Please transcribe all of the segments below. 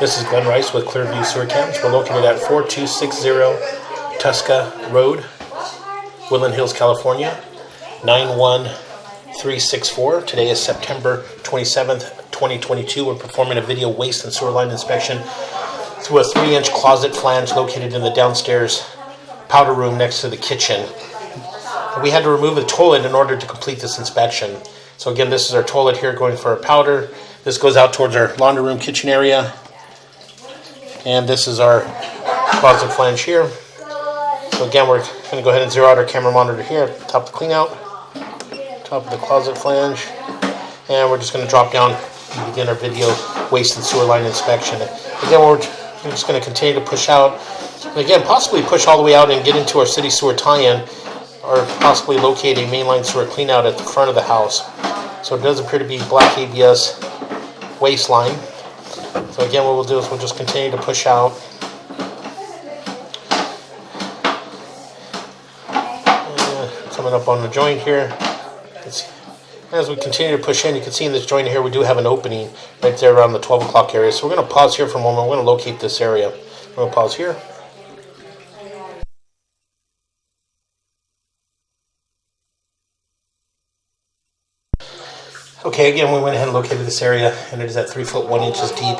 This is Glenn Rice with Clearview Sewer Cams. We're located at 4260 Tosca Road, Woodland Hills, California, 91364. Today is September 27th, 2022. We're performing a video waste and sewer line inspection through a 3-inch closet flange located in the downstairs powder room next to the kitchen. We had to remove the toilet in order to complete this inspection. So again, this is our toilet here going for our powder. This goes out towards our laundry room kitchen area. And this is our closet flange here. So again, we're going to go ahead and zero out our camera monitor here at the top of the clean out, top of the closet flange. And we're just going to drop down and begin our video waste and sewer line inspection. Again, we're just going to continue to push out. And again, possibly push all the way out and get into our city sewer tie-in, or possibly locate a mainline sewer clean out at the front of the house. So it does appear to be black ABS waste line. So again, what we'll do is we'll just continue to push out. Coming up on the joint here. As we continue to push in, you can see in this joint here we do have an opening right there around the 12 o'clock area. So we're going to pause here for a moment. We're going to locate this area. We're going to pause here. Okay, again, we went ahead and located this area, and it is at 3 foot 1 inches deep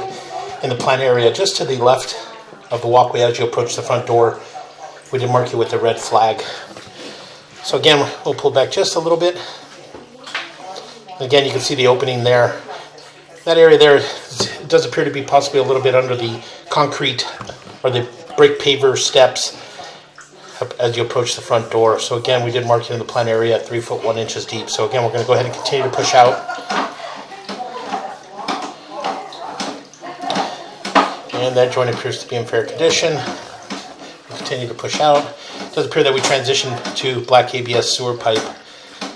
in the plant area, just to the left of the walkway as you approach the front door. We did mark you with the red flag. So again, we'll pull back just a little bit. Again, you can see the opening there. That area there, it does appear to be possibly a little bit under the concrete or the brick paver steps as you approach the front door. So again, we did mark it in the plant area at 3 foot 1 inches deep. So again, we're going to go ahead and continue to push out. And that joint appears to be in fair condition. We'll continue to push out. It does appear that we transitioned to black ABS sewer pipe.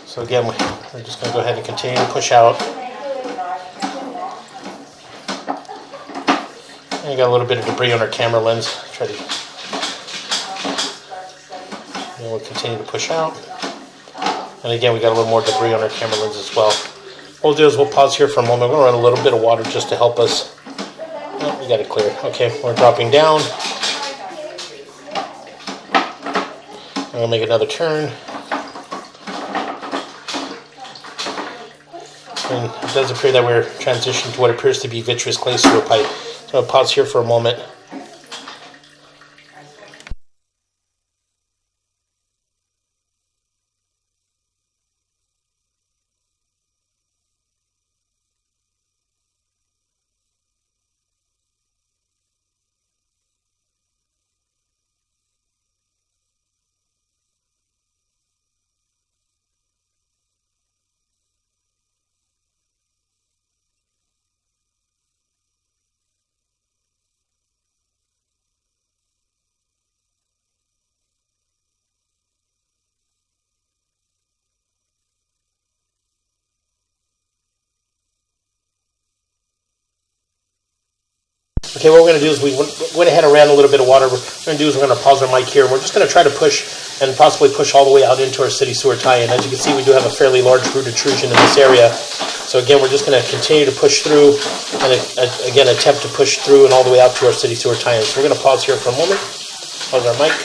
So again, we're just going to go ahead and continue to push out. And we got a little bit of debris on our camera lens. And we'll continue to push out. And again, we got a little more debris on our camera lens as well. What we'll do is we'll pause here for a moment. We're going to run a little bit of water just to help us. Oh, we got it clear. Okay, we're dropping down. I'm going to make another turn. And it does appear that we're transitioning to what appears to be vitreous clay sewer pipe. So I'll pause here for a moment. Okay, what we're going to do is we went ahead and ran a little bit of water. What we're going to do is we're going to pause our mic here. And we're just going to try to push and possibly push all the way out into our city sewer tie-in. As you can see, we do have a fairly large root intrusion in this area. So again, we're just going to continue to push through and again attempt to push through and all the way out to our city sewer tie-in. So we're going to pause here for a moment. Pause our mic.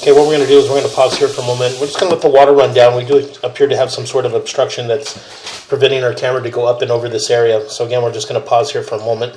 Okay, what we're going to do is we're going to pause here for a moment. We're just going to let the water run down. We do appear to have some sort of obstruction that's preventing our camera to go up and over this area. So again, we're just going to pause here for a moment.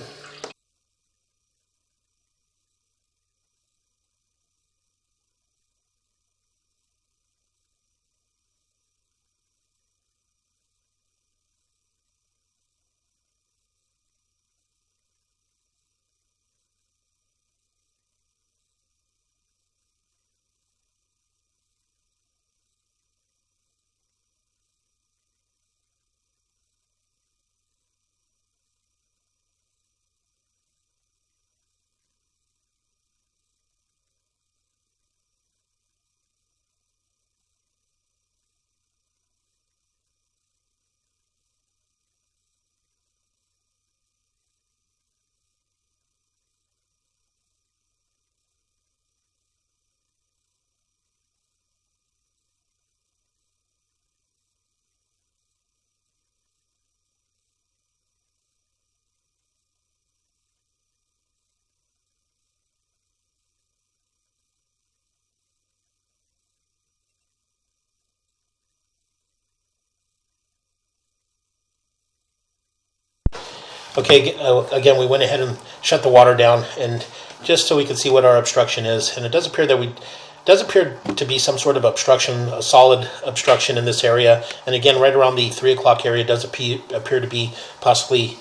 Okay, again, we went ahead and shut the water down, and just so we can see what our obstruction is. And it does appear to be some sort of obstruction, a solid obstruction in this area. And again, right around the 3 o'clock area does appear to be possibly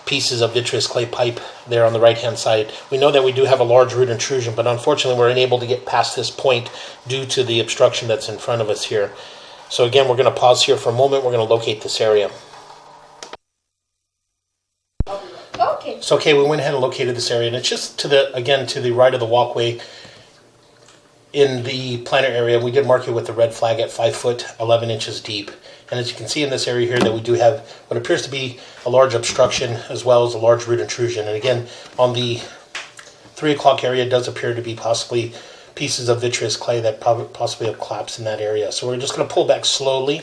pieces of vitreous clay pipe there on the right-hand side. We know that we do have a large root intrusion, but unfortunately we're unable to get past this point due to the obstruction that's in front of us here. So again, we're going to pause here for a moment. We're going to locate this area. Okay. So okay, we went ahead and located this area, and it's just to the right of the walkway in the planter area. We did mark it with the red flag at 5 foot 11 inches deep. And as you can see in this area here, that we do have what appears to be a large obstruction as well as a large root intrusion. And again, on the 3 o'clock area, it does appear to be possibly pieces of vitreous clay that possibly have collapsed in that area. So we're just going to pull back slowly.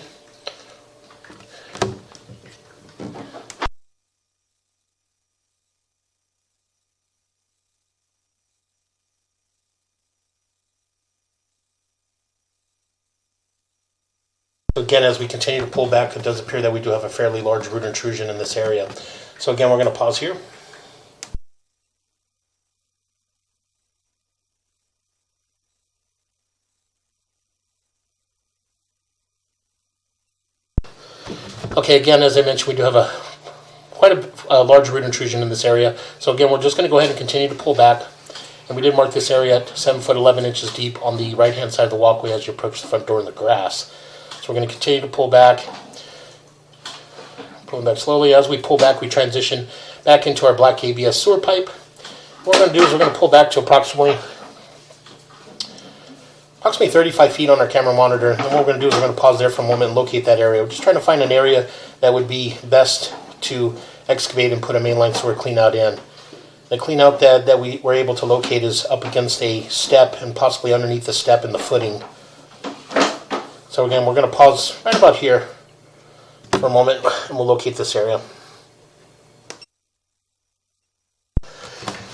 Again, as we continue to pull back, it does appear that we do have a fairly large root intrusion in this area. So again, we're going to pause here. Okay, again, as I mentioned, we do have quite a large root intrusion in this area. So again, we're just going to go ahead and continue to pull back. And we did mark this area at 7 foot 11 inches deep on the right-hand side of the walkway as you approach the front door in the grass. So we're going to continue to pull back, pulling back slowly. As we pull back, we transition back into our black ABS sewer pipe. What we're going to do is we're going to pull back to approximately 35 feet on our camera monitor. And what we're going to do is we're going to pause there for a moment and locate that area. We're just trying to find an area that would be best to excavate and put a mainline sewer cleanout in. The cleanout that we were able to locate is up against a step and possibly underneath the step in the footing. So again, we're going to pause right about here for a moment, and we'll locate this area.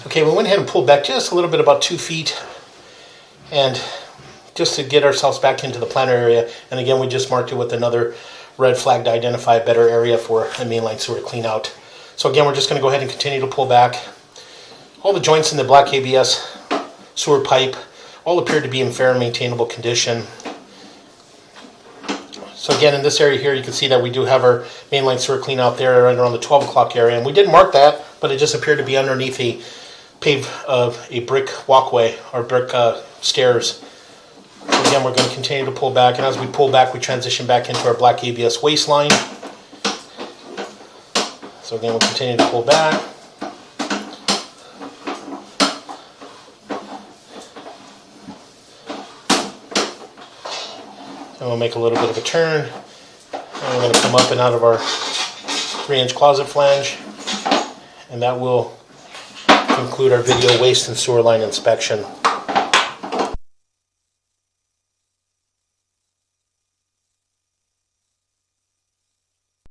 Okay, we went ahead and pulled back just a little bit, about 2 feet, and just to get ourselves back into the planter area. And again, we just marked it with another red flag to identify a better area for a mainline sewer cleanout. So again, we're just going to go ahead and continue to pull back. All the joints in the black ABS sewer pipe all appear to be in fair and maintainable condition. So again, in this area here, you can see that we do have our mainline sewer clean out there right around the 12 o'clock area. And we did mark that, but it just appeared to be underneath a brick walkway or brick stairs. So again, we're going to continue to pull back. And as we pull back, we transition back into our black ABS waistline. So again, we'll continue to pull back. And we'll make a little bit of a turn. And we're going to come up and out of our 3-inch closet flange. And that will conclude our video waste and sewer line inspection.